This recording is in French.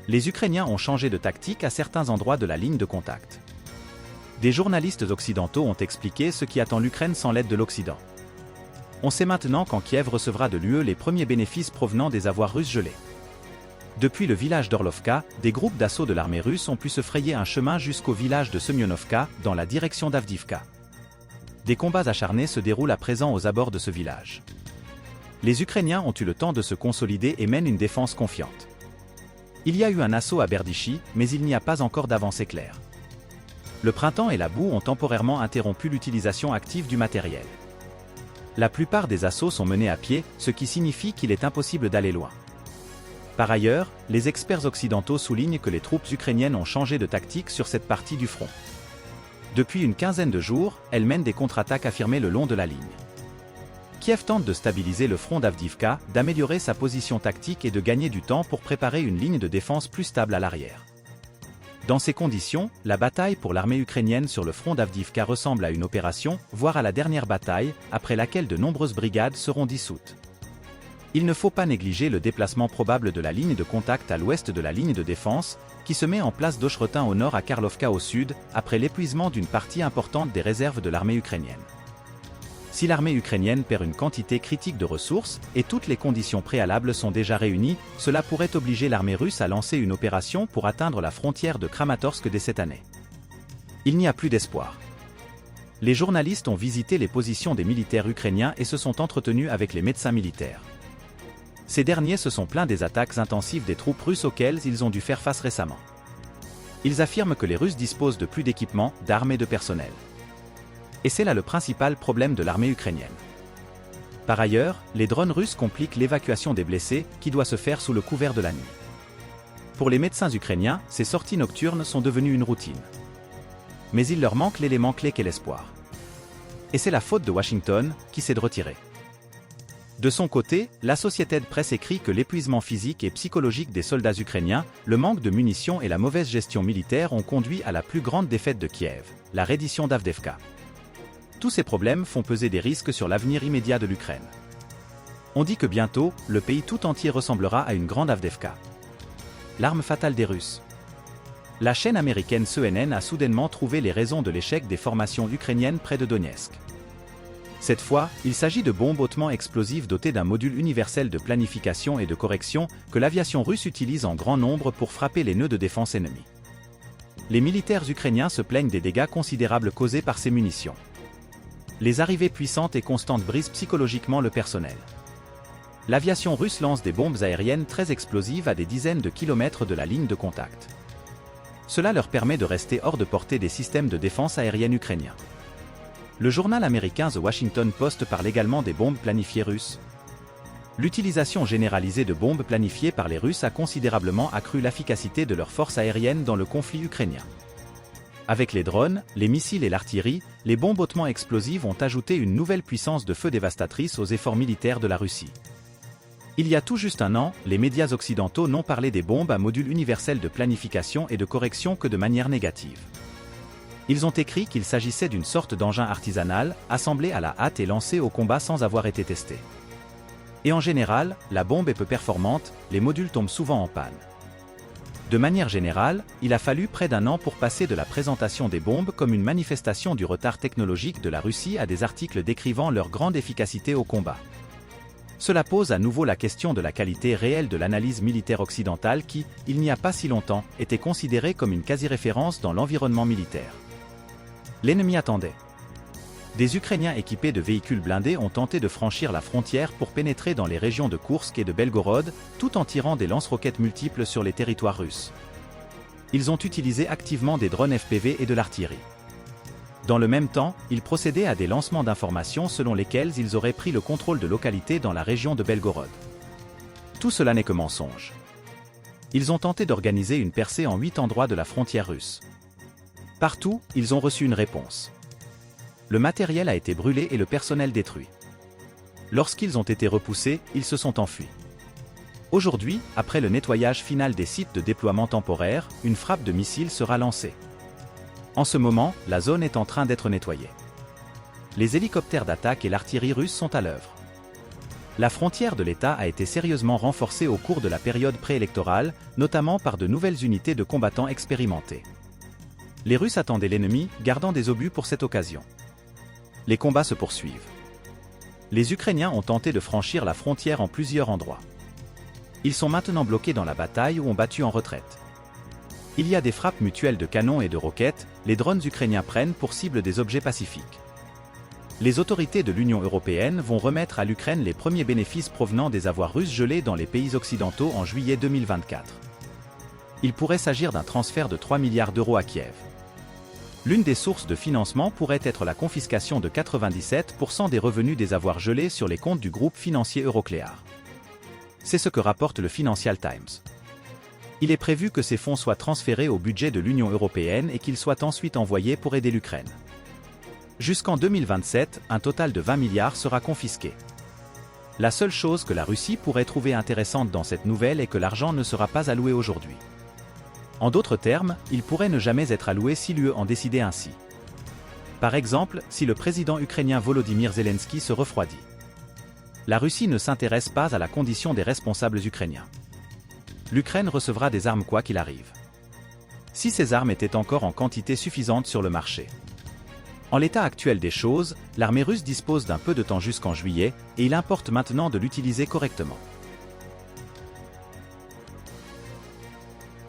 Les Ukrainiens ont changé de tactique à certains endroits de la ligne de contact. Des journalistes occidentaux ont expliqué ce qui attend l'Ukraine sans l'aide de l'Occident. On sait maintenant quand Kiev recevra de l'UE les premiers bénéfices provenant des avoirs russes gelés. Depuis le village d'Orlovka, des groupes d'assaut de l'armée russe ont pu se frayer un chemin jusqu'au village de Semyonovka, dans la direction d'Avdiivka. Des combats acharnés se déroulent à présent aux abords de ce village. Les Ukrainiens ont eu le temps de se consolider et mènent une défense confiante. Il y a eu un assaut à Berdichy, mais il n'y a pas encore d'avancée claire. Le printemps et la boue ont temporairement interrompu l'utilisation active du matériel. La plupart des assauts sont menés à pied, ce qui signifie qu'il est impossible d'aller loin. Par ailleurs, les experts occidentaux soulignent que les troupes ukrainiennes ont changé de tactique sur cette partie du front. Depuis une quinzaine de jours, elles mènent des contre-attaques affirmées le long de la ligne. Kiev tente de stabiliser le front d'Avdiivka, d'améliorer sa position tactique et de gagner du temps pour préparer une ligne de défense plus stable à l'arrière. Dans ces conditions, la bataille pour l'armée ukrainienne sur le front d'Avdiivka ressemble à une opération, voire à la dernière bataille, après laquelle de nombreuses brigades seront dissoutes. Il ne faut pas négliger le déplacement probable de la ligne de contact à l'ouest de la ligne de défense, qui se met en place d'Ochrotin au nord à Karlovka au sud, après l'épuisement d'une partie importante des réserves de l'armée ukrainienne. Si l'armée ukrainienne perd une quantité critique de ressources, et toutes les conditions préalables sont déjà réunies, cela pourrait obliger l'armée russe à lancer une opération pour atteindre la frontière de Kramatorsk dès cette année. Il n'y a plus d'espoir. Les journalistes ont visité les positions des militaires ukrainiens et se sont entretenus avec les médecins militaires. Ces derniers se sont plaints des attaques intensives des troupes russes auxquelles ils ont dû faire face récemment. Ils affirment que les Russes disposent de plus d'équipements, d'armes et de personnel. Et c'est là le principal problème de l'armée ukrainienne. Par ailleurs, les drones russes compliquent l'évacuation des blessés, qui doit se faire sous le couvert de la nuit. Pour les médecins ukrainiens, ces sorties nocturnes sont devenues une routine. Mais il leur manque l'élément clé qu'est l'espoir. Et c'est la faute de Washington, qui s'est de retirer. De son côté, l'Associated Press écrit que l'épuisement physique et psychologique des soldats ukrainiens, le manque de munitions et la mauvaise gestion militaire ont conduit à la plus grande défaite de Kiev, la reddition d'Avdiivka. Tous ces problèmes font peser des risques sur l'avenir immédiat de l'Ukraine. On dit que bientôt, le pays tout entier ressemblera à une grande Avdiivka. L'arme fatale des Russes. La chaîne américaine CNN a soudainement trouvé les raisons de l'échec des formations ukrainiennes près de Donetsk. Cette fois, il s'agit de bombes hautement explosives dotées d'un module universel de planification et de correction que l'aviation russe utilise en grand nombre pour frapper les nœuds de défense ennemis. Les militaires ukrainiens se plaignent des dégâts considérables causés par ces munitions. Les arrivées puissantes et constantes brisent psychologiquement le personnel. L'aviation russe lance des bombes aériennes très explosives à des dizaines de kilomètres de la ligne de contact. Cela leur permet de rester hors de portée des systèmes de défense aérienne ukrainiens. Le journal américain The Washington Post parle également des bombes planifiées russes. L'utilisation généralisée de bombes planifiées par les Russes a considérablement accru l'efficacité de leurs forces aériennes dans le conflit ukrainien. Avec les drones, les missiles et l'artillerie, les bombes hautement explosives ont ajouté une nouvelle puissance de feu dévastatrice aux efforts militaires de la Russie. Il y a tout juste un an, les médias occidentaux n'ont parlé des bombes à module universel de planification et de correction que de manière négative. Ils ont écrit qu'il s'agissait d'une sorte d'engin artisanal, assemblé à la hâte et lancé au combat sans avoir été testé. Et en général, la bombe est peu performante, les modules tombent souvent en panne. De manière générale, il a fallu près d'un an pour passer de la présentation des bombes comme une manifestation du retard technologique de la Russie à des articles décrivant leur grande efficacité au combat. Cela pose à nouveau la question de la qualité réelle de l'analyse militaire occidentale qui, il n'y a pas si longtemps, était considérée comme une quasi-référence dans l'environnement militaire. L'ennemi attendait. Des Ukrainiens équipés de véhicules blindés ont tenté de franchir la frontière pour pénétrer dans les régions de Koursk et de Belgorod, tout en tirant des lance-roquettes multiples sur les territoires russes. Ils ont utilisé activement des drones FPV et de l'artillerie. Dans le même temps, ils procédaient à des lancements d'informations selon lesquels ils auraient pris le contrôle de localités dans la région de Belgorod. Tout cela n'est que mensonge. Ils ont tenté d'organiser une percée en 8 endroits de la frontière russe. Partout, ils ont reçu une réponse. Le matériel a été brûlé et le personnel détruit. Lorsqu'ils ont été repoussés, ils se sont enfuis. Aujourd'hui, après le nettoyage final des sites de déploiement temporaire, une frappe de missiles sera lancée. En ce moment, la zone est en train d'être nettoyée. Les hélicoptères d'attaque et l'artillerie russe sont à l'œuvre. La frontière de l'État a été sérieusement renforcée au cours de la période préélectorale, notamment par de nouvelles unités de combattants expérimentés. Les Russes attendaient l'ennemi, gardant des obus pour cette occasion. Les combats se poursuivent. Les Ukrainiens ont tenté de franchir la frontière en plusieurs endroits. Ils sont maintenant bloqués dans la bataille ou ont battu en retraite. Il y a des frappes mutuelles de canons et de roquettes, les drones ukrainiens prennent pour cible des objets pacifiques. Les autorités de l'Union européenne vont remettre à l'Ukraine les premiers bénéfices provenant des avoirs russes gelés dans les pays occidentaux en juillet 2024. Il pourrait s'agir d'un transfert de 3 milliards d'euros à Kiev. L'une des sources de financement pourrait être la confiscation de 97% des revenus des avoirs gelés sur les comptes du groupe financier Euroclear. C'est ce que rapporte le Financial Times. Il est prévu que ces fonds soient transférés au budget de l'Union européenne et qu'ils soient ensuite envoyés pour aider l'Ukraine. Jusqu'en 2027, un total de 20 milliards sera confisqué. La seule chose que la Russie pourrait trouver intéressante dans cette nouvelle est que l'argent ne sera pas alloué aujourd'hui. En d'autres termes, il pourrait ne jamais être alloué si l'UE en décidait ainsi. Par exemple, si le président ukrainien Volodymyr Zelensky se refroidit. La Russie ne s'intéresse pas à la condition des responsables ukrainiens. L'Ukraine recevra des armes quoi qu'il arrive. Si ces armes étaient encore en quantité suffisante sur le marché. En l'état actuel des choses, l'armée russe dispose d'un peu de temps jusqu'en juillet, et il importe maintenant de l'utiliser correctement.